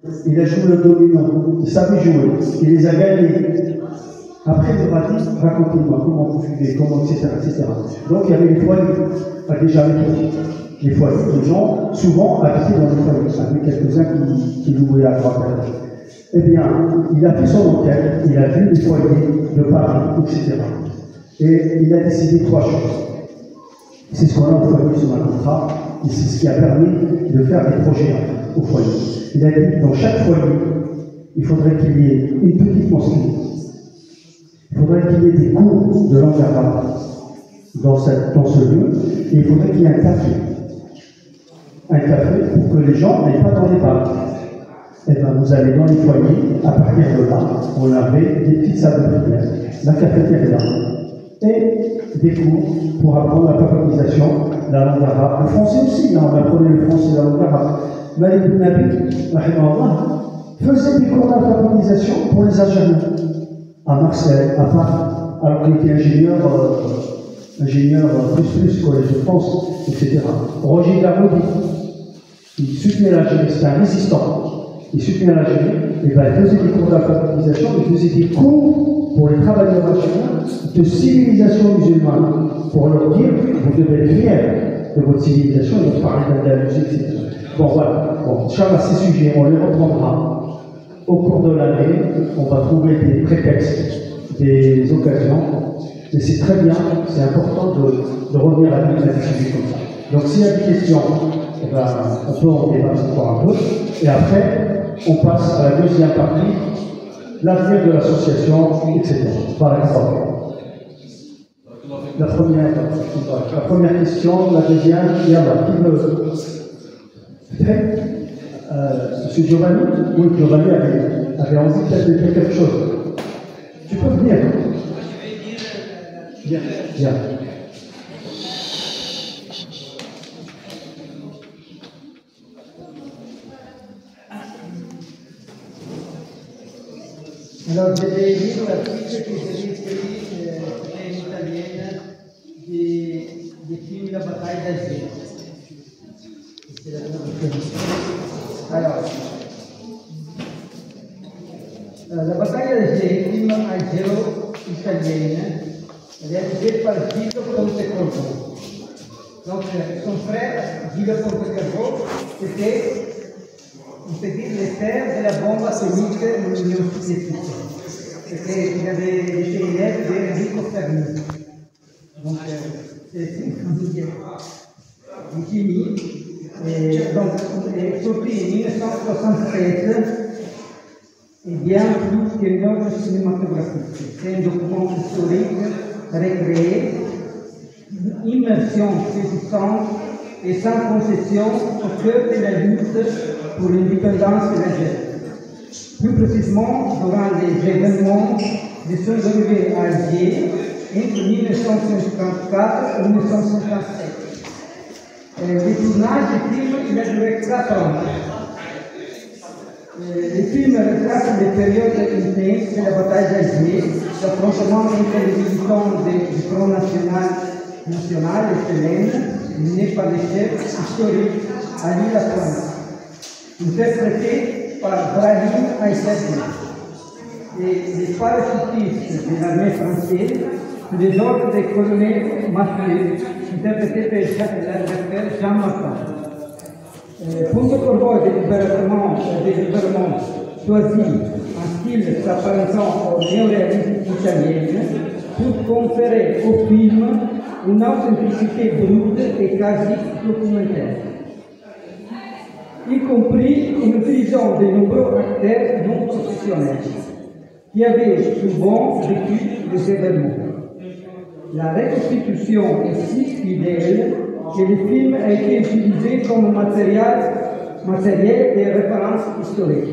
Il a joué le dominant, il savait jouer, il les a gagnés. Après, il aura dit, racontez-moi comment vous vivez, comment, etc., etc. Donc, il y avait les foyers, pas déjà les foyers. Les gens, souvent, habitaient dans les foyers, avec quelques-uns qui louaient à droite à gauche. Eh bien, il a fait son enquête, il a vu les foyers de Paris, etc. Et il a décidé 3 choses. C'est ce qu'on a au foyer sur un contrat, et c'est ce qui a permis de faire des projets au foyer. Il a dit, dans chaque foyer, il faudrait qu'il y ait une petite mosquée. Il faudrait qu'il y ait des cours de langue arabe dans ce lieu, et il faudrait qu'il y ait un café. Un café pour que les gens n'aillent pas dans les bars. Eh bien, vous allez dans les foyers, à partir de là, on avait des petites salles de prière, la cafétéria, et des cours pour apprendre la papanisation, la langue arabe. Le français aussi, on apprenait le français et la langue arabe. Malik ibn Nabi, faisait des cours d'alphabétisation pour les Algériens, à Marseille, à Paris, alors qu'il était ingénieur plus, collège de France, etc. Roger Garoudi, il soutenait l'Algérie, c'était un résistant. Il soutenait l'Algérie, et bien il faisait des cours d'alphabétisation, il faisait des cours pour les travailleurs algériens de civilisation musulmane, pour leur dire, vous devez être fiers de votre civilisation, et de parler d'Andalousie, etc. Bon, voilà. Bon, Inch'Allah, ces sujets, on les reprendra au cours de l'année. On va trouver des prétextes, des occasions. Mais c'est très bien, c'est important de revenir à des sujets comme ça. Donc, s'il y a des questions, eh ben, on peut en débattre encore un peu. Et après, on passe à la deuxième partie, l'avenir de l'association, etc. Par exemple. La première question, la deuxième, il y a là, qui veut. Monsieur Giovanni, oui, Giovanni avait envie de dire quelque chose. Tu peux venir. Viens, viens. Alors, j'ai lu l'article que j'ai écrit en italien des films de la bataille d'Alger. C'est la première chose. Alors, la bataille d'Alger, film algéro-italienne, réalisé par Gillo Pontecorvo. Donc, son frère, Gillo Pontecorvo, était, on peut dire, le père de la bombe atomique de l'Union soviétique. Il avait été élève d'Enrico Fermi. Donc, c'est une famille de chimie. Et donc, sorti en 1973, et bien plus qu'une œuvre cinématographique. C'est un document historique recréé, une immersion saisissante et sans concession au cœur de la lutte pour l'indépendance de l'Algérie. Plus précisément, durant les événements de son arrivée à Alger entre 1954 et 1957. Le tournage du film il a duré 4 ans. Le film retrace les périodes intenses de la bataille d'Alger, l'affrontement entre les militants du Front National FLN, mené par le chef historique Ali Lafrance, interprété par Brahim Aïssaoui, et les parachutistes de l'armée française sous les ordres des colonels Mathieu, interprétés par l'acteur Jean Martin. Pontecorvo est délibérément choisi un style s'apparentant au néoréalisme italien pour conférer au film une authenticité brute et quasi documentaire, y compris en utilisant de nombreux acteurs non professionnels qui avaient souvent vécu les événements. La reconstitution est si fidèle que le film a été utilisé comme matériel de référence historique.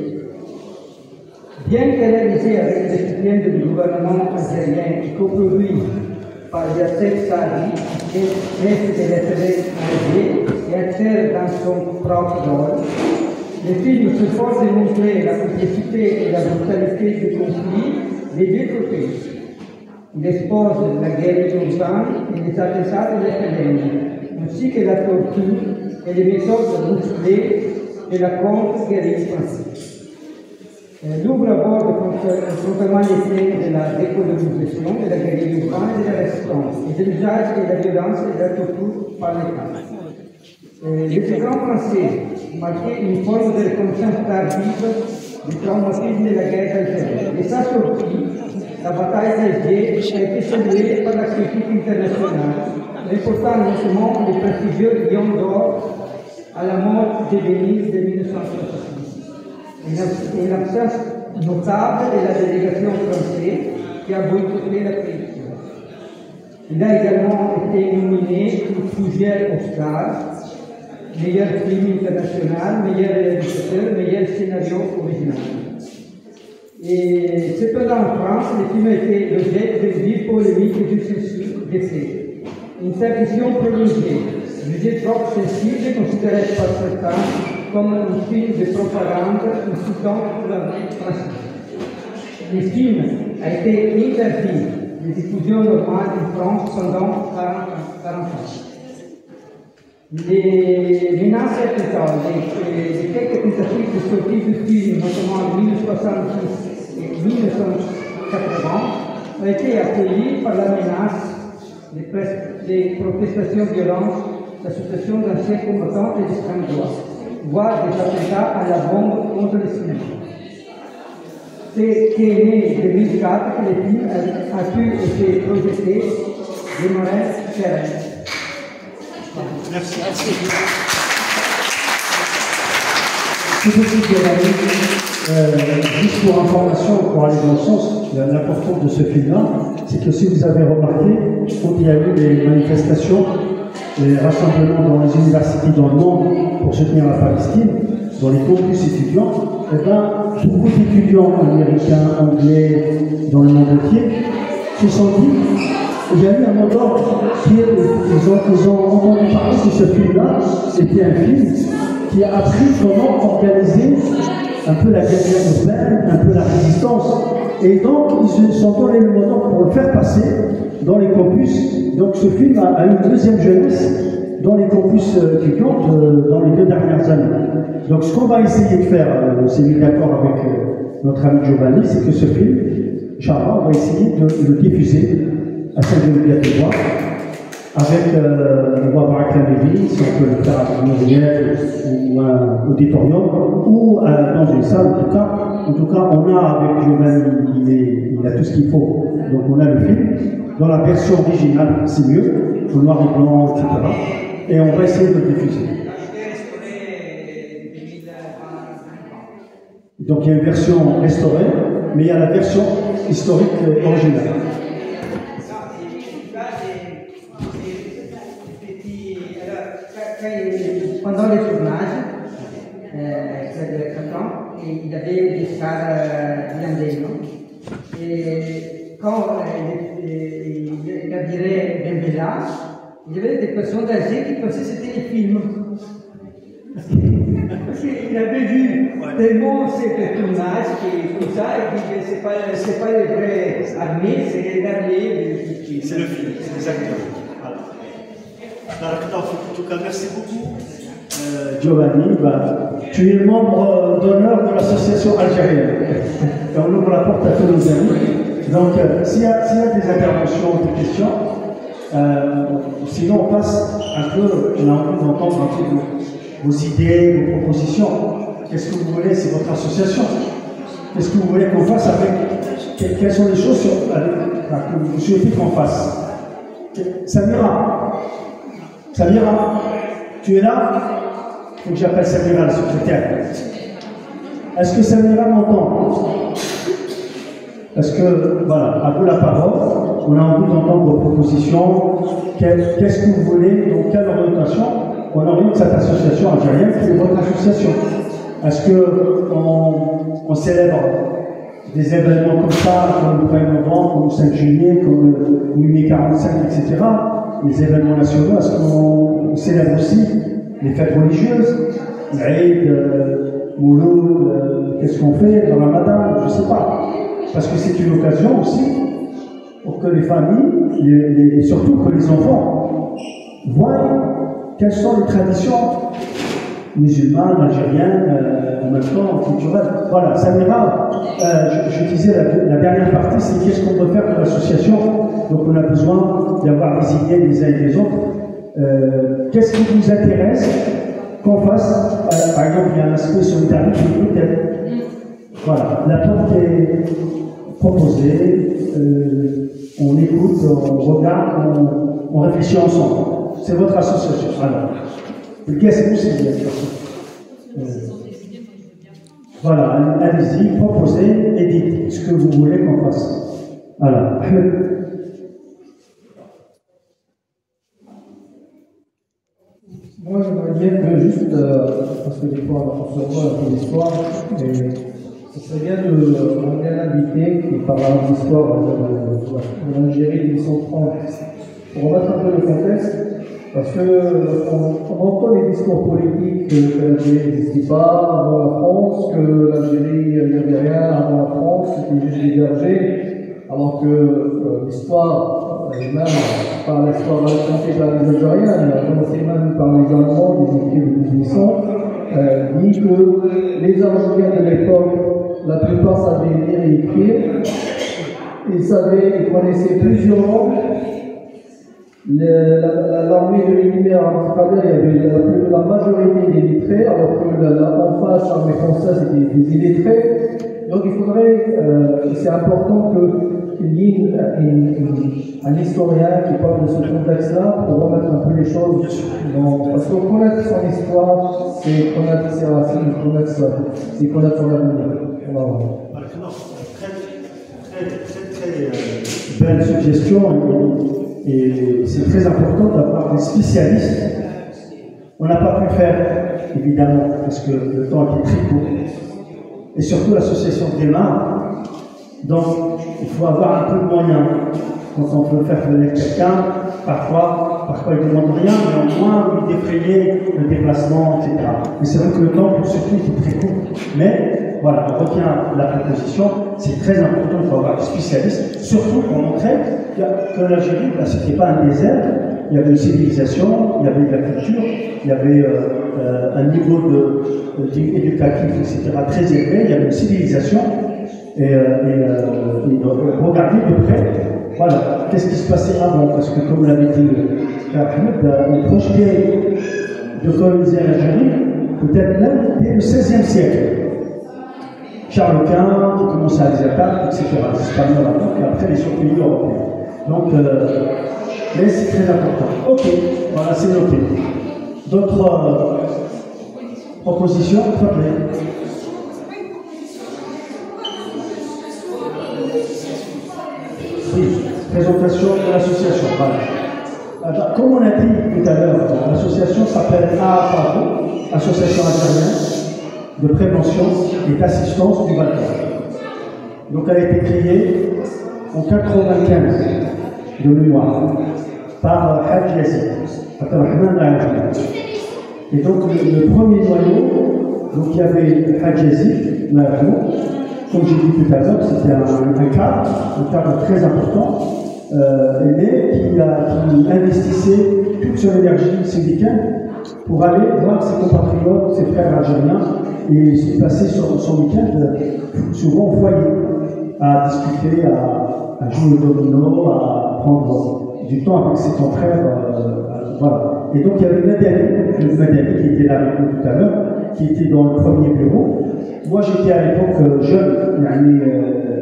Bien que réalisé avec les soutiens du gouvernement algérien et coproduit par Yacine Sadi, chef de l'FLN Alger et acteur dans son propre rôle, le film se force de montrer la complexité et la brutalité du conflit des deux côtés. Il expose la guerre urbaine et les attentats de l'FLN, ainsi que la torture et les méthodes musclées de la contre-guerrille française. L'ouvre aborde frontalement les thèmes de la décolonisation, de la guérilla urbaine et de la résistance, et de l'usage de la violence et de la torture par l'État. L'écrivain français marquait une forme de reconnaissance tardive du traumatisme de la guerre d'Algérie. Et sa sortie, la bataille d'Alger, a été saluée par la critique internationale, reportant notamment le prestigieux Lion d'Or à la mort de Venise de 1966. Et l'absence notable de la délégation française qui a boycotté la production. Il a également été nominé pour plusieurs Oscars, meilleur film international, meilleur réalisateur, meilleur scénario original. Et cependant en France, le film a été l'objet de vives polémiques de censure d'essai. Interdiction prolongée, jugé trop sensible, considéré par certains comme un film de propagande insultant pour l'armée française. Le film a été interdit de diffusion normale en France pendant 40 ans. Les menaces totales de quelques tentatives de sortie du film, notamment en 1970 et 1980, ont été accueillies par la menace des protestations violentes d'associations d'anciens combattants et d'extrême droite, voire des attentats à la bombe contre le cinéma. C'est qu'est né en 2004 que le film a pu être projeté de manière sereine. Merci. Juste pour information, pour aller dans le sens, l'importance de ce film-là, c'est que si vous avez remarqué, quand il y a eu des manifestations, les rassemblements dans les universités dans le monde pour soutenir la Palestine, dans les campus étudiants, eh bien, beaucoup d'étudiants américains, anglais, dans le monde entier, se sont dit, il y a eu un mot d'ordre ils ont entendu parler que ce film-là était un film qui a appris comment organiser un peu la guerre urbaine, un peu la résistance. Et donc, ils se sont donné le mot d'ordre pour le faire passer dans les campus. Donc, ce film a une deuxième jeunesse dans les campus étudiants dans les 2 dernières années. Donc, ce qu'on va essayer de faire, on s'est mis d'accord avec notre ami Giovanni, c'est que ce film, Inch'Allah, on va essayer de le diffuser à Saint-Denis-Biatois, avec Wabarak Lamévi, si on peut le faire avec une Muriel ou un auditorium, ou dans une salle en tout cas. En tout cas, on a avec Giovanni, il a tout ce qu'il faut. Donc on a le film. Dans la version originale, c'est mieux, au noir et blanc, etc. Et on va essayer de le diffuser. Donc il y a une version restaurée, mais il y a la version historique originale. Pendant le tournage, ça durait 4 ans, et il y avait des stars blindées, non? Et quand il a viré Dembélé, il y avait des personnes âgées qui pensaient que c'était des films. Parce qu'il avait vu tellement ces tournages et tout ça, et puis c'est pas les vrais armées, c'est les armées. C'est le film, c'est les acteurs. Voilà. En tout cas, merci beaucoup. Giovanni, tu es membre d'honneur de l'association algérienne. Et on ouvre la porte à tous nos amis. Donc, s'il y a des interventions, des questions, sinon on passe un peu, on a envie d'entendre un peu vos idées, vos propositions. Qu'est-ce que vous voulez, c'est votre association. Qu'est-ce que vous voulez qu'on fasse avec, quelles sont les choses que vous souhaitez qu'on fasse. Samira, tu es là? Il faut que j'appelle Samira, la secrétaire. Est-ce que Samira m'entend? Parce que, voilà, à vous la parole, on a envie d'entendre vos propositions. Qu'est-ce que vous voulez, donc quelle orientation on oriente cette association algérienne qui est votre association? Est-ce qu'on célèbre des événements comme ça, comme le 1er novembre, comme le 5 juillet, comme le 8 mai 45, etc., les événements nationaux, est-ce qu'on célèbre aussi les fêtes religieuses, l'Aïd, Mouloud, qu'est-ce qu'on fait, le Ramadan, je ne sais pas. Parce que c'est une occasion aussi pour que les familles, et surtout que les enfants, voient quelles sont les traditions musulmane, algérienne, en même temps culturelle. Voilà, Samira, je disais la dernière partie, c'est qu'est-ce qu'on peut faire pour l'association. Donc on a besoin d'avoir des idées les uns et des autres. Qu'est-ce qui vous intéresse qu'on fasse? Par exemple, il y a un aspect solidarité, peut-être. Voilà, la porte est proposée, on écoute, on regarde, on réfléchit ensemble. C'est votre association. Alors, qu'est-ce que c'est bien voilà, allez-y, proposez et dites ce que vous voulez qu'on fasse. Voilà. Moi, j'aimerais bien que juste, parce que des fois, on se revoit un peu l'histoire, et ce serait bien de ramener un invité qui parlera de l'histoire de l'Algérie de 1830, pour remettre un peu le contexte, parce que on entend les discours politiques que l'Algérie n'existait pas avant la France, que l'Algérie n'avait rien avant la France, c'était juste des bergers, alors que l'histoire, même par l'histoire racontée par les Algériens, elle a commencé même par les Allemands, les écrits de 1800, dit que les Algériens de l'époque, la plupart savaient lire et écrire, ils connaissaient plusieurs langues. L'armée de l'ennemi Abdelkader, il y avait la majorité des illettrés, alors que en face, l'armée française était des illettrés. Donc il faudrait, c'est important qu'il y ait un historien qui parle de ce contexte-là pour remettre un peu les choses parce que connaître son histoire, c'est connaître ses racines, c'est connaître son avenir. Très belle suggestion et c'est très important d'avoir des spécialistes. On n'a pas pu faire, évidemment, parce que le temps était très court. Et surtout l'association démarre, donc il faut avoir un peu de moyens. Quand on veut faire venir quelqu'un, parfois il ne demande rien, mais au moins lui défrayer le déplacement, etc. Mais c'est vrai que le temps pour ce qui est très court. Mais voilà, on retient la proposition, c'est très important, il faut avoir des spécialistes, surtout pour montrer que l'Algérie, ce n'était pas un désert, il y avait une civilisation, il y avait de la culture, il y avait un niveau éducatif, etc. très élevé, il y avait une civilisation, et regardez de près, voilà, qu'est-ce qui se passait avant, parce que comme l'avait dit Ahmed, on projetait de coloniser l'Algérie, peut-être même dès le XVIe siècle. Charles Quint, qui commençait à les attaques, etc. Les Espagnols avant, et après les surpays européens. Donc, mais c'est très important. Ok, voilà, c'est noté. D'autres propositions, très bien. Oui, présentation de l'association. Voilà. Comme on a dit tout à l'heure, l'association s'appelle AAPARO, Association algérienne de prévention et d'assistance du Balkan. Donc elle a été créée en 1995 de mémoire par Haj Yazid, et donc le premier noyau, donc il y avait Haj Yazid, comme j'ai dit tout à l'heure, c'était un cadre très important, mais qui investissait toute son énergie ce week-end pour aller voir ses compatriotes, ses frères algériens, et se passer son week-end souvent au foyer, à discuter, à jouer au domino, à prendre du temps avec ses confrères. Voilà. Et donc il y avait Madani qui était là avec nous tout à l'heure, qui était dans le premier bureau. Moi j'étais à l'époque jeune,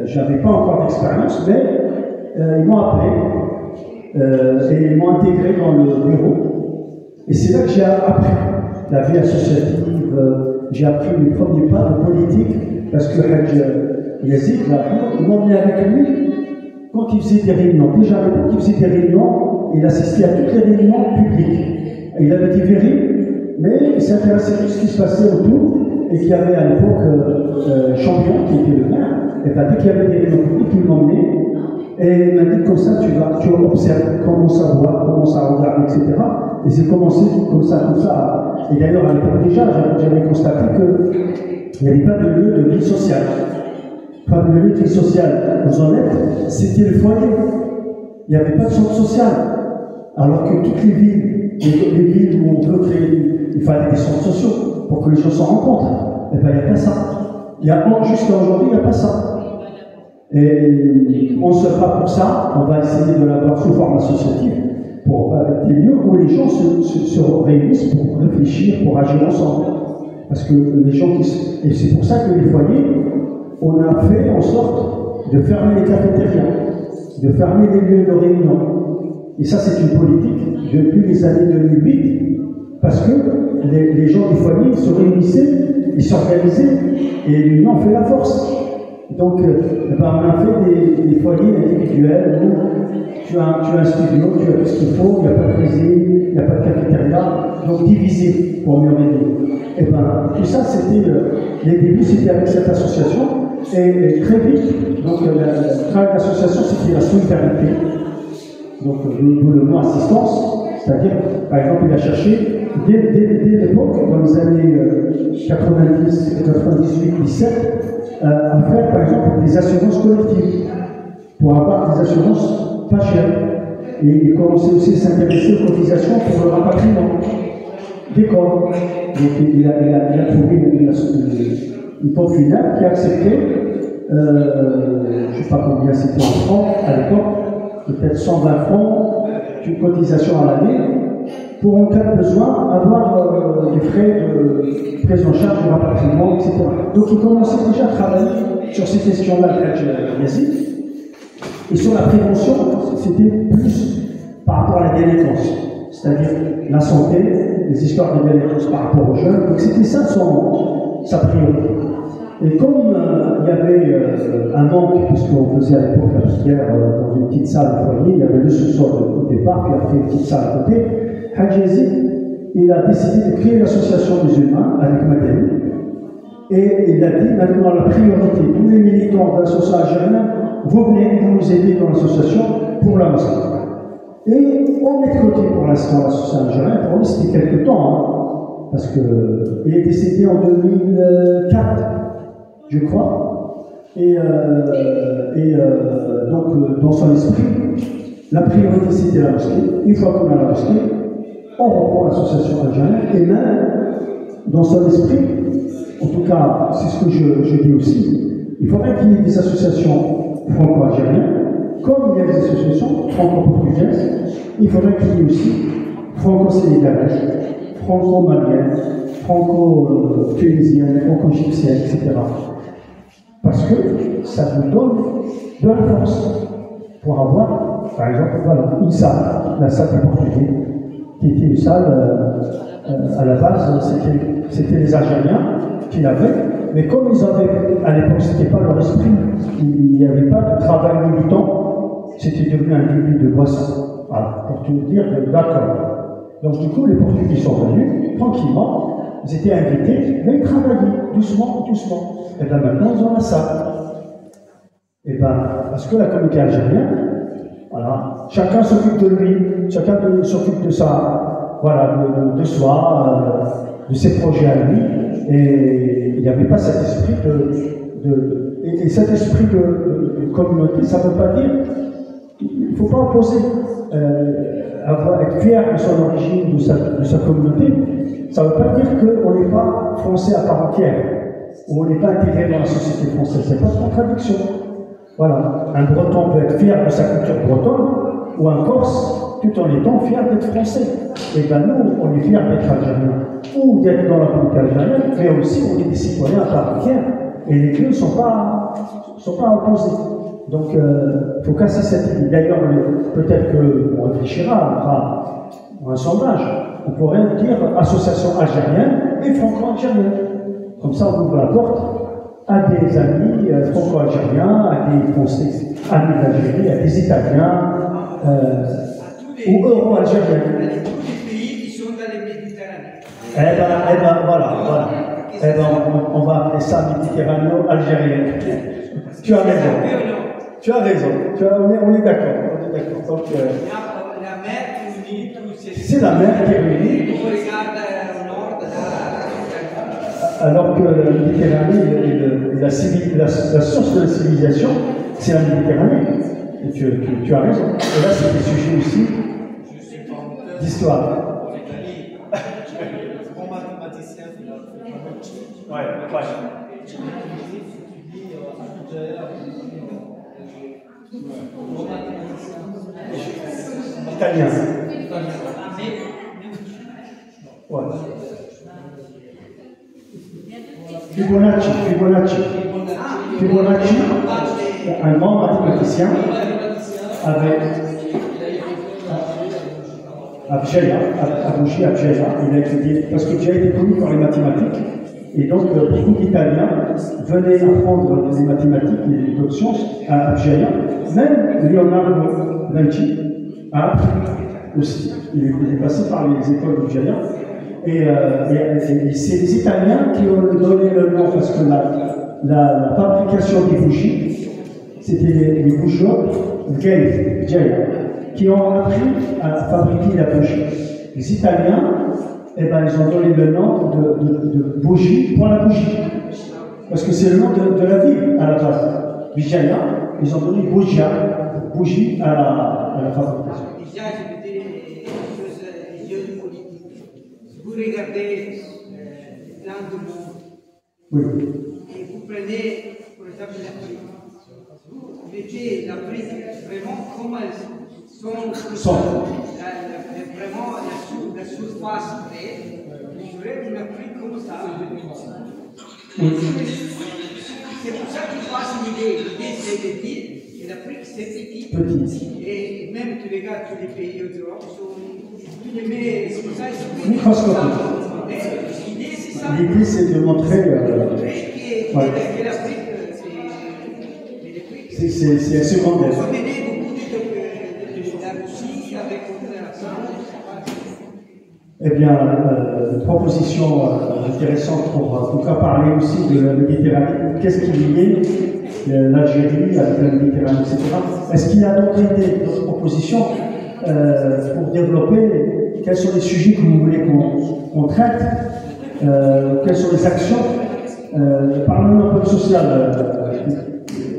j'avais pas encore d'expérience, mais ils m'ont appelé et ils m'ont intégré dans le bureau. Et c'est là que j'ai appris la vie associative. J'ai appris les premiers pas de politique parce que Haj Yazid, il m'emmenait avec lui quand il faisait des réunions. Déjà à l'époque, il faisait des réunions, il assistait à toutes les réunions publiques. Il avait des verrines, mais il s'intéressait à tout ce qui se passait autour et qu'il y avait à l'époque Champion qui était le maire. Et bien, dès qu'il y avait des réunions publiques, il m'emmenait et il m'a dit comme ça, tu observes, commence à voir, commence à regarder, etc. Et c'est commencé comme ça. Et d'ailleurs, à l'époque déjà, j'avais constaté qu'il n'y avait pas de lieu de vie sociale. Pas de lieu de vie sociale aux honnêtes, c'était le foyer. Il n'y avait pas de centre social. Alors que toutes les villes où on veut créer, il fallait des centres sociaux. pour que les gens se rencontrent. Eh bien, il n'y a pas ça. Jusqu'à aujourd'hui, il n'y a pas ça. Et on se bat pour ça, on va essayer de l'avoir sous forme associative, pour des lieux où les gens se réunissent pour réfléchir, pour agir ensemble. Parce que les gens et c'est pour ça que les foyers, on a fait en sorte de fermer les cafétérias, de fermer les lieux de réunion. Et ça, c'est une politique depuis les années 2008, parce que les gens du foyer se réunissaient, ils s'organisaient, et l'union fait la force. Donc, on a fait des foyers individuels où tu as un studio, tu as tout ce qu'il faut, il n'y a pas de cuisine, il n'y a pas de cafétéria, donc divisé pour mieux régler. Et bien, tout ça, c'était, les débuts, c'était avec cette association, et très vite, donc le travail de l'association, c'était la solidarité, donc d'où le mot assistance, c'est-à-dire, par exemple, il a cherché, dès l'époque, dans les années 90, 98, 17, à faire par exemple des assurances collectives pour avoir des assurances pas chères. Et il commençait aussi à s'intéresser aux cotisations pour le rapatriement des corps. Donc il a trouvé une pompe funèbre qui a accepté, je ne sais pas combien c'était en francs à l'époque, peut-être 120 francs, une cotisation à l'année, pour en cas de besoin avoir des frais de prise en charge du rapatriement, etc. Donc il commençait déjà à travailler sur ces questions-là de Yazid. Et sur la prévention, c'était plus par rapport à la délinquance, c'est-à-dire la santé, les histoires de délinquance par rapport aux jeunes. Donc c'était ça sa priorité. Et comme il y avait un manque, puisqu'on faisait à l'époque la prière dans une petite salle de foyer, il y avait le sous-sol au départ, puis après une petite salle à côté, Hadj Yazid, il a décidé de créer l'association musulmane avec Madani. Et il a dit maintenant la priorité, tous les militants de l'association algérienne, vous venez, vous nous aidez dans l'association pour la mosquée. Et on met de côté pour l'instant l'association algérienne, pour lui c'était quelque temps, hein, parce qu'il est décédé en 2004, je crois. Et donc, dans son esprit, la priorité c'était la mosquée. Une fois qu'on a la mosquée, on reprend l'association algérienne, et même dans son esprit, en tout cas, c'est ce que je dis aussi, il faudrait qu'il y ait des associations franco-algériennes, comme il y a des associations franco-portugaises, il faudrait qu'il y ait aussi franco-sénégalaises, franco-maliennes, franco-tunisiennes, franco-égyptiennes, etc. Parce que ça vous donne de la force pour avoir, par exemple, voilà, une salle, la salle des Portugais, qui était une salle, à la base, c'était les Algériens qui l'avaient, mais comme ils avaient, à l'époque, c'était pas leur esprit, il n'y avait pas de travail militant, c'était devenu un début de boisson. Voilà, pour tout dire, d'accord. Donc, du coup, les Portugais sont venus, tranquillement, ils étaient invités, mais ils travaillaient, doucement, doucement. Et bien maintenant, ils ont la salle. Et bien, parce que la communauté algérienne, voilà, chacun s'occupe de lui, chacun s'occupe de sa, voilà, de soi, de ses projets à lui, et il n'y avait pas cet esprit et cet esprit de communauté, ça ne veut pas dire, il ne faut pas opposer, être fier de son origine, de sa communauté, ça ne veut pas dire qu'on n'est pas français à part entière, ou on n'est pas intégré dans la société française, c'est pas de contradiction. Voilà, un Breton peut être fier de sa culture bretonne, ou un Corse, tout en étant fier d'être français. Et bien nous, on est fiers d'être algériens, ou d'être dans la communauté algérienne, mais aussi on est des citoyens à part entière, et les deux ne sont pas opposés. Donc, il faut casser cette idée. D'ailleurs, peut-être qu'on réfléchira, on fera un sondage, on pourrait dire association algérienne et franco-algérienne. Comme ça, on ouvre la porte à des amis franco-algériens, à des Français, amis d'Algérie, à des Italiens, ou euro-algériens. Tous les pays qui sont dans les Méditerranées. Eh ben, voilà. Eh ben, on va appeler ça Méditerrano-algérienne. Tu as raison. Tu as raison. On est d'accord. Donc, La mer qui unit tous ces... c'est la mer qui réunit. On regarde au nord, alors que la Méditerranée, la source de la civilisation, c'est la Méditerranée. Et tu as raison. Et là, c'est des sujets aussi d'histoire. Bon mathématicien, Ouais. Italien. Ouais. Fibonacci, allemand mathématicien, avec Abjaya, il a étudié, parce que Abjaya était connu par les mathématiques, et donc beaucoup d'Italiens venaient apprendre les mathématiques et d'autres sciences à Abjaya, même Leonardo da Vinci a appris aussi. Il est passé par les écoles d'Abjaya. Et c'est les Italiens qui ont donné le nom, parce que la fabrication des bougies, c'était les bougeons qui ont appris à fabriquer la bougie. Les Italiens, ils ont donné le nom de bougie pour la bougie. Parce que c'est le nom de la ville à la base. Viggia, ils ont donné bougie à la fabrication. Vous regardez plein de monde et vous prenez, pour exemple, l'Afrique. Vous mettez l'Afrique vraiment comme elles sont. Vraiment la surface près. Vous aurez une Afrique comme ça. C'est pour ça qu'il passe une idée. L'idée c'est petit et l'Afrique c'est petit. Et même tu regardes tous les pays d'Europe c'est pour ça microscopique. L'idée c'est ça. L'idée c'est de montrer que l'Afrique c'est secondaire. On connaît beaucoup de la Russie avec ça. Eh bien, une proposition intéressante pour en tout cas parler aussi de la Méditerranée. Qu'est-ce qui lie l'Algérie avec la Méditerranée, etc. Est-ce qu'il y a d'autres idées, d'autres propositions pour développer? Quels sont les sujets que vous voulez qu'on traite? Quelles sont les actions? Parlons un peu de social,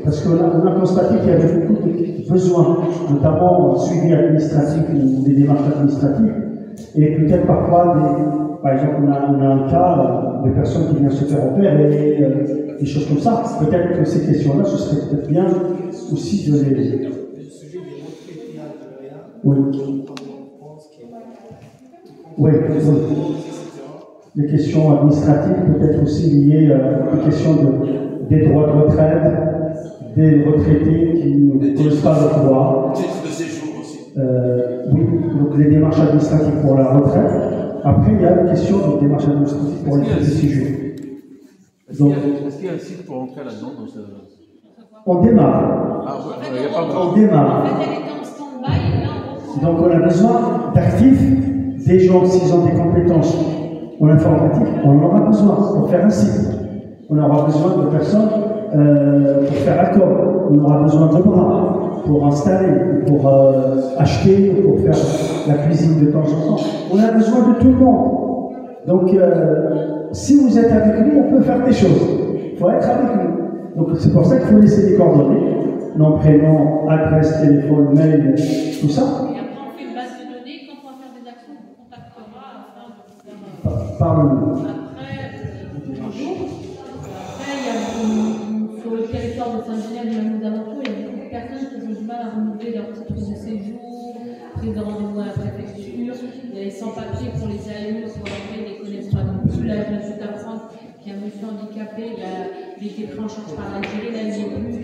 parce qu'on a constaté qu'il y avait beaucoup de besoins, notamment suivi administratif ou des démarches administratives, et peut-être parfois, par exemple, on a un cas de personnes qui viennent se faire opérer, des choses comme ça. Peut-être que ces questions-là, ce serait peut-être bien aussi de les... Oui. Oui. Les questions administratives, peut-être aussi liées aux questions des droits de retraite, des retraités qui ne connaissent pas leurs droits. Oui, donc les démarches administratives pour la retraite. Après, il y a la question de démarches administratives pour les petits sujets. Est-ce qu'il y a un site pour entrer là-dedans On démarre. Il n'y a pas On démarre. Donc on a besoin d'actifs, des gens, s'ils ont des compétences en informatique, on en aura besoin pour faire un site. On aura besoin de personnes pour faire accord. On aura besoin de bras pour installer, pour acheter, pour faire la cuisine de temps en temps. On a besoin de tout le monde. Donc, si vous êtes avec nous, on peut faire des choses. Il faut être avec nous. Donc, c'est pour ça qu'il faut laisser des coordonnées. Nom, prénom, adresse, téléphone, mail, tout ça. Et après, on fait une base de données. Quand on va faire des actions, on vous contactera afin de faire... Parle-nous. Après, il y a sur le territoire de Saint-Genève et même aux alentours, il y a beaucoup de personnes qui ont du mal à renouveler leur titre de séjour, prise de rendez-vous à la préfecture. Il y a les sans-papiers pour les AME, pour lesquels ils ne connaissent pas non plus. Là, je viens juste d'apprendre qu'il y a un monsieur handicapé, il a été pris en charge par l'Algérie, là, il n'est plus.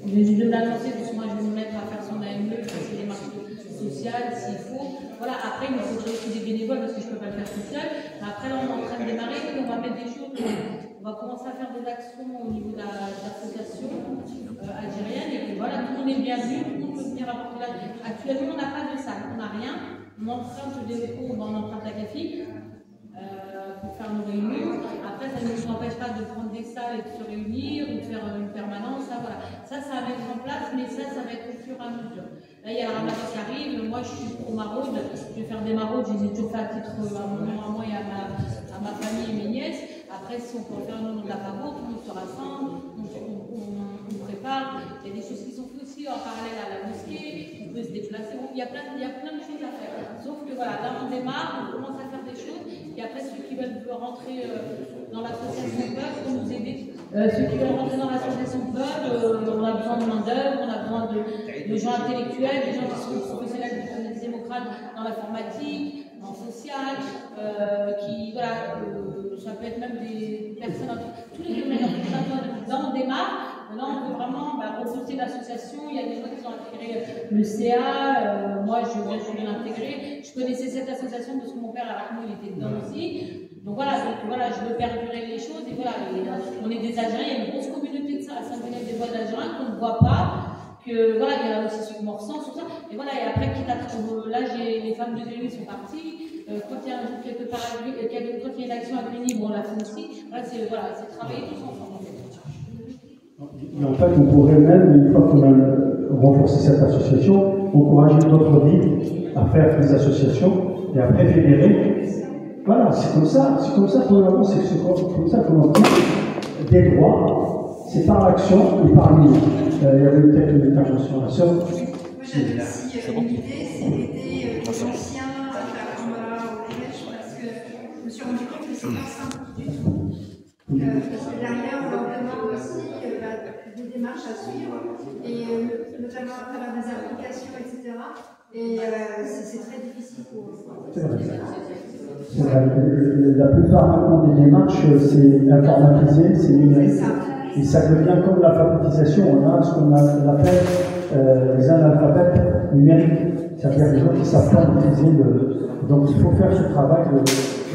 Je vais juste de l'annoncer, parce que moi, je vais me mettre à faire son AME, faire ses démarches sociales, s'il faut. Voilà, après, il me faudrait aussi des bénévoles, parce que je ne peux pas le faire tout seul. Après, là, on est en train de démarrer, on va mettre des choses. On va commencer à faire des actions au niveau de l'association algérienne et que voilà, tout le monde est bienvenu, tout le monde peut venir apporter là. Actuellement, on n'a pas de salle, on n'a rien. On emprunte des locaux, on emprunte la CAFI pour faire nos réunions. Après, ça ne nous empêche pas de prendre des salles et de se réunir ou de faire une permanence. Ça, voilà. Ça va mettre en place, mais ça va être au fur et à mesure. Là, il y a la ramasse qui arrive. Moi, je suis pro maraude. Je vais faire des maraudes. Je les ai toujours fait à titre à mon nom, à moi et à ma famille et mes nièces. Après, si on peut faire le nom de la pavot, tout le monde se rassemble, on prépare. Il y a des choses qui sont faites aussi en parallèle à la mosquée. On peut se déplacer. Il y a plein de choses à faire. Sauf que voilà, là, on démarre, on commence à faire des choses. Et après, ceux qui veulent rentrer dans l'association peuvent pour nous aider. Ceux qui veulent rentrer dans l'association peuvent, on a besoin de main-d'œuvre, on a besoin de gens intellectuels, des gens qui sont professionnels des démocrates dans l'informatique, en social, qui, voilà, ça peut être même des personnes dans tous les domaines. Dans on démarre. Maintenant, on peut vraiment repousser l'association. Il y a des gens qui ont intégré le CA. Moi, je viens de l'intégrer. Je connaissais cette association parce que mon père, à Arnaud, il était dedans aussi. Donc voilà, je veux perdurer les choses. Et voilà, on est des Algériens. Il y a une grosse communauté de ça à Saint-Genève-des-Bois d'Algériens qu'on ne voit pas. Que voilà, il y a aussi sur Morsan, sur ça. Et voilà, et après, quitte à là, les femmes de Grigny sont parties. Quand il y a un jour quelque part quand il y a une action à Grigny, bon, on l'a fait aussi. Voilà, c'est travailler tous ensemble. Et en fait, on pourrait même, une fois qu'on a renforcé cette association, encourager d'autres villes à faire des associations et après fédérer. Voilà, c'est comme ça qu'on avance, c'est comme ça qu'on obtient des droits. C'est par l'action et par l'idée. Il y avait peut-être une intervention à la sœur. Moi, j'avais aussi une idée, c'est d'aider les anciens à faire un combat au collège, parce que je me suis rendu compte que c'est pas simple du tout. Parce que derrière, on leur demande aussi des démarches à suivre, et notamment à travers des applications, etc. Et c'est très difficile pour eux. C'est vrai. La plupart maintenant des démarches, c'est informatisé, c'est numérique. Et ça devient comme l'alphabétisation. On a ce qu'on appelle les analphabètes numériques. C'est-à-dire des gens qui ne savent pas utiliser le. Donc il faut faire ce travail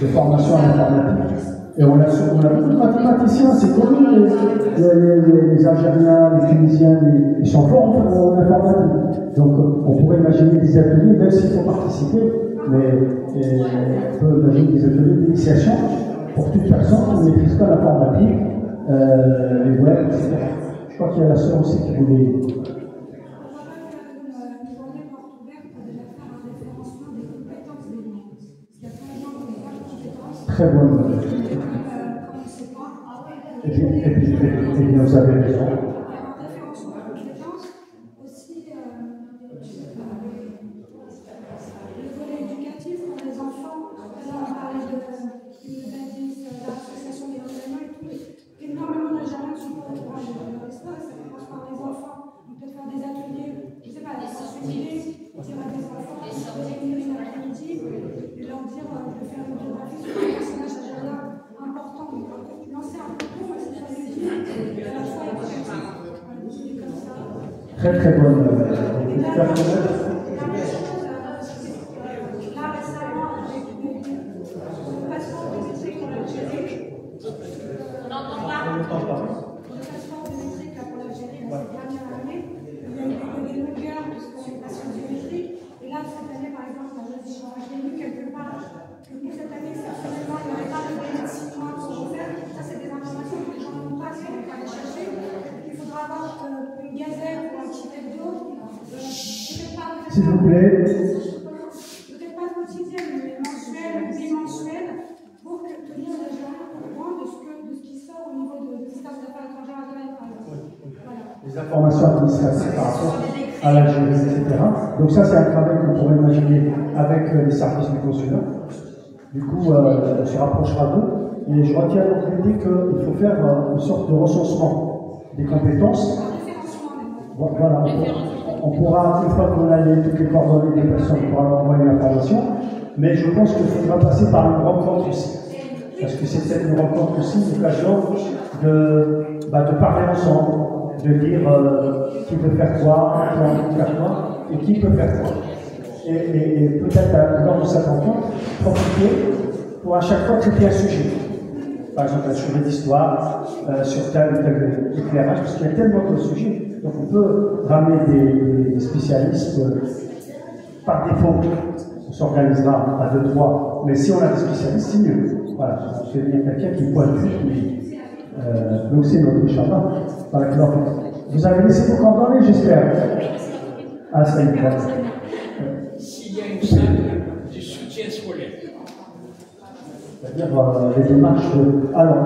de formation à l'informatique. Et on a beaucoup de mathématiciens, c'est connu, les Algériens, les Tunisiens, ils sont forts en informatique. Donc on pourrait imaginer des ateliers, même s'il faut participer, mais on peut imaginer des ateliers d'initiation pour toute personne qui ne maîtrise pas l'informatique, les web, etc. Je crois qu'il y a la sœur aussi qui voulait. Très bonne. Et bien, vous avez raison. Le volet éducatif pour les enfants, on parlait de l'association des entraînements et tout. Énormément d'Algériens sont pour le courage de l'espace, ça commence par les enfants. On peut faire des ateliers, je ne sais pas, des sensibilités, dire à des enfants, réunir une après-midi et leur dire de faire une biographie sur un personnage algérien important. Lancer un peu court, mais c'est pas utile. Et à la fois, il faut comme ça. Très très bonne. S'il vous plaît. Peut-être pas quotidienne, mais mensuelle, bimensuelle, pour que tout le monde soit au courant de ce qui sort au niveau de l'État des Affaires étrangères à Genève, par exemple. Voilà. Les informations administratives par rapport à l'Algérie, etc. Donc ça, c'est un travail qu'on pourrait imaginer avec les services du consulat. Du coup, on se rapprochera d'eux. Et je retiens donc l'idée qu'il faut faire une sorte de recensement des compétences. Voilà. On pourra, une fois qu'on a toutes les coordonnées des personnes, on pourra leur envoyer l'information, mais je pense qu'il faudra passer par une rencontre aussi. Parce que c'est peut-être une rencontre aussi, une occasion de parler ensemble, de dire qui peut faire quoi, qui a envie de faire quoi, et qui peut faire quoi. Et peut-être lors de cette rencontre, profiter pour à chaque fois traiter un sujet. Par exemple, un sujet d'histoire, sur tel ou tel éclairage, parce qu'il y a tellement de sujets. Donc on peut ramener des spécialistes par défaut. On s'organisera à 2-3, mais si on a des spécialistes, c'est mieux. Voilà, c'est bien quelqu'un qui pointe vite. Donc c'est notre Inch'Allah. Voilà, vous avez laissé vos coordonnées, j'espère. Ah, ça y est. S'il y a une salle de soutien scolaire. C'est-à-dire les démarches. Alors,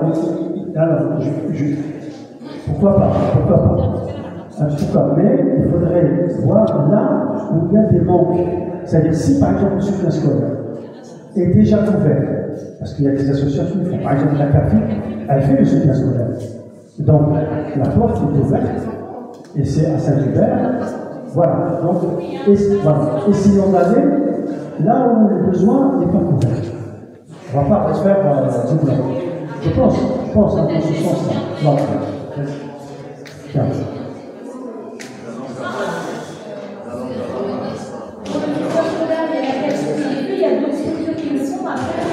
pourquoi pas? En tout cas, mais il faudrait voir là où il y a des manques. C'est-à-dire, si par exemple le soutien scolaire est déjà couvert parce qu'il y a des associations qui font. Par exemple, la CAFI, elle fait le soutien scolaire. Donc, la porte est ouverte, et c'est à Saint-Hubert. Voilà. Donc, voilà. Et sinon, là où le besoin n'est pas couvert. On ne va pas refaire du blanc. Je pense dans ce sens-là. Non. Tiens. Il y a d'autres structures qui le font. Après,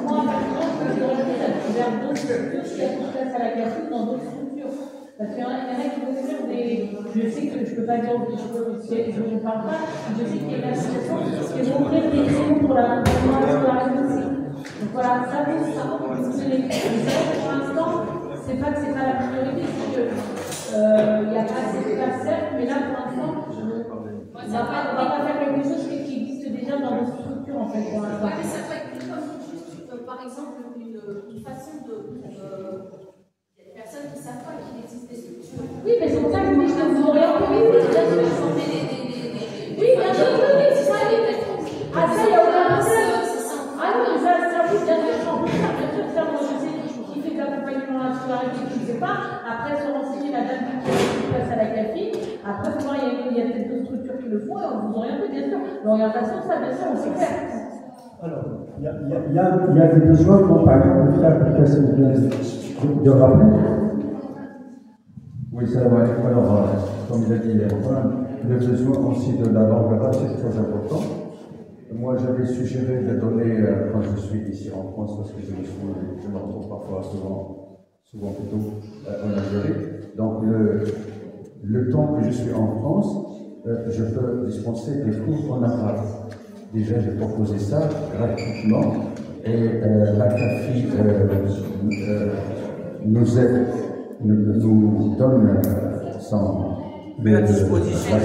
moi, par exemple, j'aurais ouvert d'autres structures qui associent à la CAFI dans d'autres structures. Parce qu'il y en a qui vont faire des. Je sais que je ne peux pas dire, je ne parle pas, je sais qu'il y a une association qui vont ouvrir des créneaux pour la scolarité aussi. Donc voilà, ça va fonctionner. Mais c'est vrai que pour l'instant, c'est pas que c'est pas la priorité, c'est que il n'y a pas assez de place, certes, mais là pour l'instant, on ne va pas faire quelque chose qui existe déjà dans nos structures en fait. Pour l'instant. Mais ça peut être juste, par exemple, une façon de. Il y a des personnes qui ne savent pas qu'il existe des structures. Oui, mais c'est pour ça que je vous dis que vous aurez un peu vite, bien sûr. Oui, bien sûr, oui, c'est ça. Ah, ça, il n'y a aucun problème. Ah non, ça, oui, bien sûr, ça, moi je sais qui fait de l'accompagnement à la scolarité, qui ne sait pas. Après, se renseigner la date qui passe à la CAFI. Après, souvent, il y a peut-être d'autres structures qui le font, et on vous oriente, bien sûr. L'orientation, ça, bien sûr, on sait faire. Alors, il y a des besoins, comme par exemple, le frère Picasso vient de rappeler. Oui, ça va être. Alors, comme il a dit, le besoin aussi de la langue arabe, c'est très important. Moi, j'avais suggéré de donner, quand je suis ici en France, parce que je me retrouve parfois souvent plutôt en Algérie. Donc, le temps que je suis en France, je peux dispenser des cours en arabe. Déjà, j'ai proposé ça gratuitement, et la CAFI nous donne son met à disposition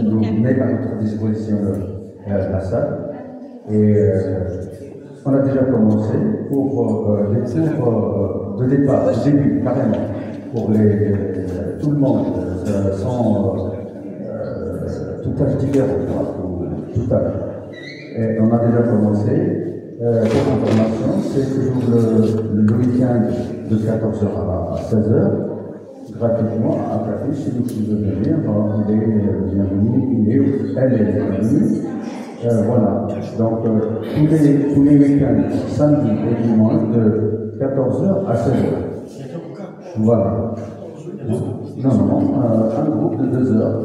nous met à notre disposition la salle. Et on a déjà commencé pour les cours de départ, de début, carrément, pour tout le monde, sans tout âge différent, tout âge. Et on a déjà commencé. Pour information, c'est toujours le week-end de 14h à 16h, gratuitement, à Café, si vous pouvez venir, il est bienvenu, elle est bienvenue. Voilà, donc tous les week-ends, samedi et dimanche, de 14h à 16h. Voilà. Non, un groupe de 2 heures.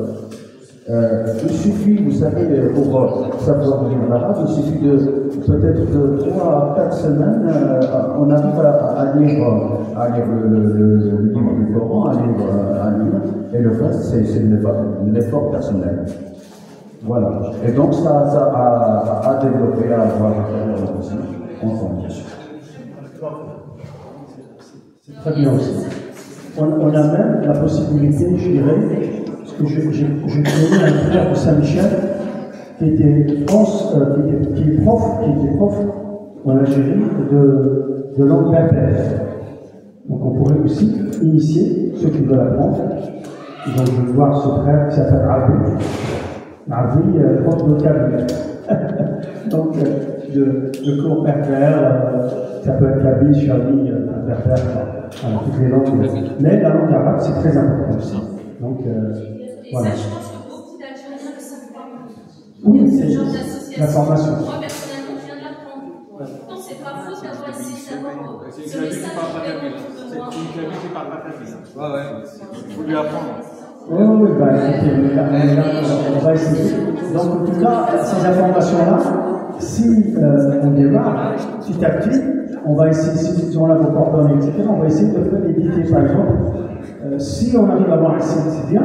Il suffit, vous savez, pour savoir lire l'arabe, il suffit peut-être de 3 à 4 semaines, on arrive à lire le livre du Coran, à lire, et le reste, c'est l'effort personnel. Voilà. Et donc, ça a développé à avoir aussi, ensemble. C'est très bien aussi. On a même la possibilité, je dirais, parce que je connais un frère de Saint-Michel qui était prof en Algérie de langue berbère. Donc on pourrait aussi initier ceux qui veulent apprendre. Donc je vais voir ce frère qui s'appelle Abou, prof de vocabulaire. Donc le cours berbère, ça peut être kabyle, chabi, berbère, toutes les langues. Mais la langue arabe, c'est très important aussi. Donc, voilà. Ça, je pense que beaucoup d'Algériens ne savent pas. Oui, Ce c'est genre d'association. la formation. Moi, personnellement, je viens de l'apprendre. Non, c'est pas faux d'avoir essayé d'avoir ce message. C'est une clavier qui parle pas kabyle. Ouais, ouais. Il faut lui apprendre. Oui, bah, écoutez, on va essayer. Donc, en tout cas, ces informations-là, si on démarre petit à petit, on va essayer, si on a vos coordonnées, etc., on va essayer de faire éditer, par exemple. Si on arrive à avoir un site, c'est bien,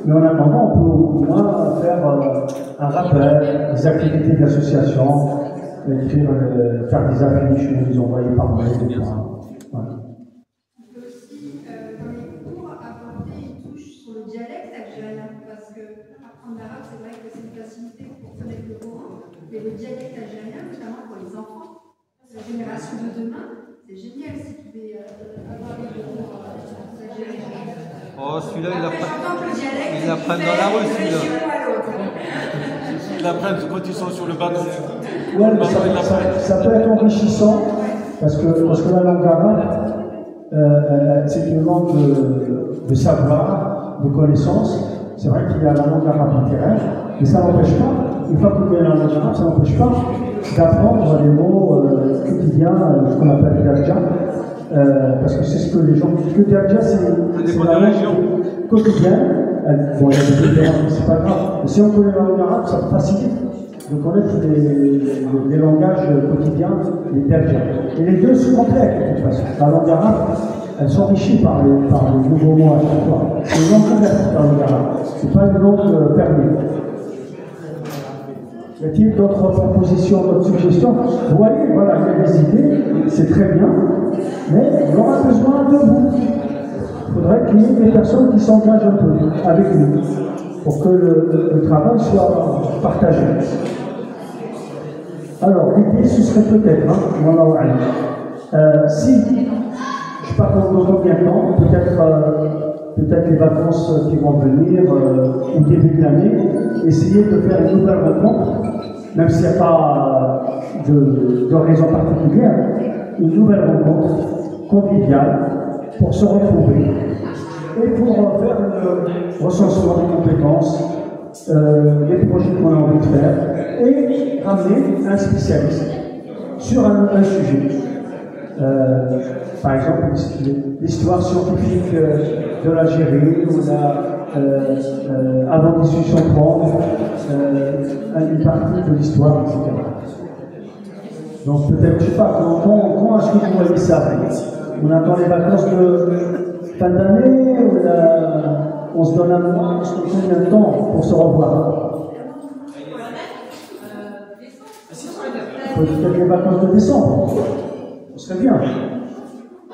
mais en attendant, on peut au moins faire un rappel, des activités d'association, écrire, faire des affiches, les envoyer par mail, etc. Voilà. On peut aussi, dans les cours, apporter une touche sur le dialecte algérien, parce que apprendre l'arabe, c'est vrai que c'est une facilité pour connaître le Coran, mais le dialecte algérien, notamment pour les enfants, la génération de demain, c'est génial si tu pouvais avoir des cours algériens. Oh, celui-là, Après, j'entends que le dialecte, il apprend dans la rue, celui-là. l'apprennent quand ils sont sur le bateau. Ouais, mais ça peut être enrichissant, parce que la langue arabe, c'est une langue de savoir, de connaissance. C'est vrai qu'il y a la langue arabe littéraire, mais ça n'empêche pas, une fois que vous connaissez la langue arabe, ça n'empêche pas d'apprendre les mots quotidiens, ce qu'on appelle darja, parce que c'est ce que les gens... Parce que darja, c'est la langue quotidienne. Bon, il y a des différences, mais c'est pas grave. Mais si on connaît la langue arabe, ça facilite de connaître les langages quotidiens, les darja. Et les deux se complètent de toute façon. La langue arabe, elle s'enrichit par les nouveaux mots à chaque fois. C'est une langue ouverte, la langue arabe. C'est pas une langue permise. Y a-t-il d'autres propositions, d'autres suggestions? Vous voyez, voilà, il y a des idées, c'est très bien, mais on aura besoin de vous. Il faudrait qu'il y ait des personnes qui s'engagent un peu avec nous, pour que le travail soit partagé. Alors, l'idée, ce serait peut-être, si, je ne sais pas dans combien de temps, peut-être les vacances qui vont venir, au début de l'année, essayer de faire une nouvelle rencontre, même s'il n'y a pas de raison particulière, une nouvelle rencontre conviviale pour se retrouver et pour faire le recensement des compétences, les projets qu'on a envie de faire, et ramener un spécialiste sur un sujet. Par exemple, l'histoire scientifique de l'Algérie, ou avant 1830, une partie de l'histoire, etc. Donc peut-être, je ne sais pas, quand est-ce que vous voyez ça? On attend les vacances de fin d'année, ou on se donne combien de temps pour se revoir? Peut-être les vacances de décembre, ce serait bien.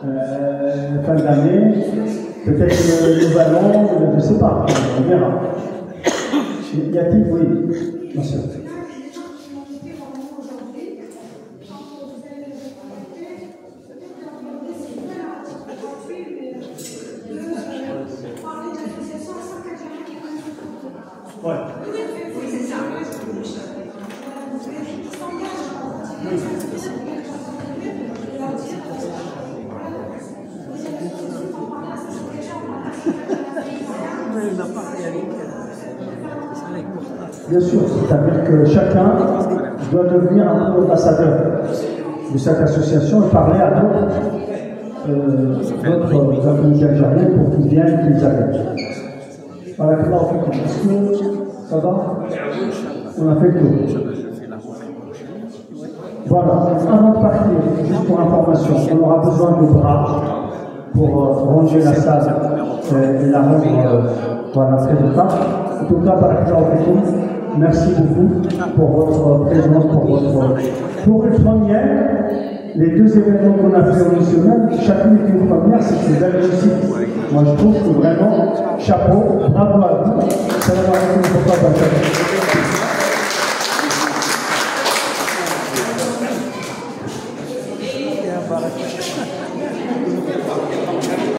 Fin d'année, peut-être le nouvel an, je ne sais pas, on verra. Y a-t-il, oui, bien sûr. Ouais. Oui, c'est ça. Bien sûr, c'est-à-dire que chacun doit devenir un peu ambassadeur de cette association et parler à d'autres communautés algériennes pour qu'ils viennent, qu'ils arrivent. Voilà, est-ce que ça va? On a fait le tour. Voilà, avant de partir, juste pour information, on aura besoin de bras pour ranger la salle et la rendre voilà, très bien. En tout cas, merci beaucoup pour votre présence, pour une première. Les deux événements qu'on a fait en une semaine, chacune est une première, c'est une belle réussite. Moi, je trouve que vraiment, chapeau, bravo à vous. Ça va avoir une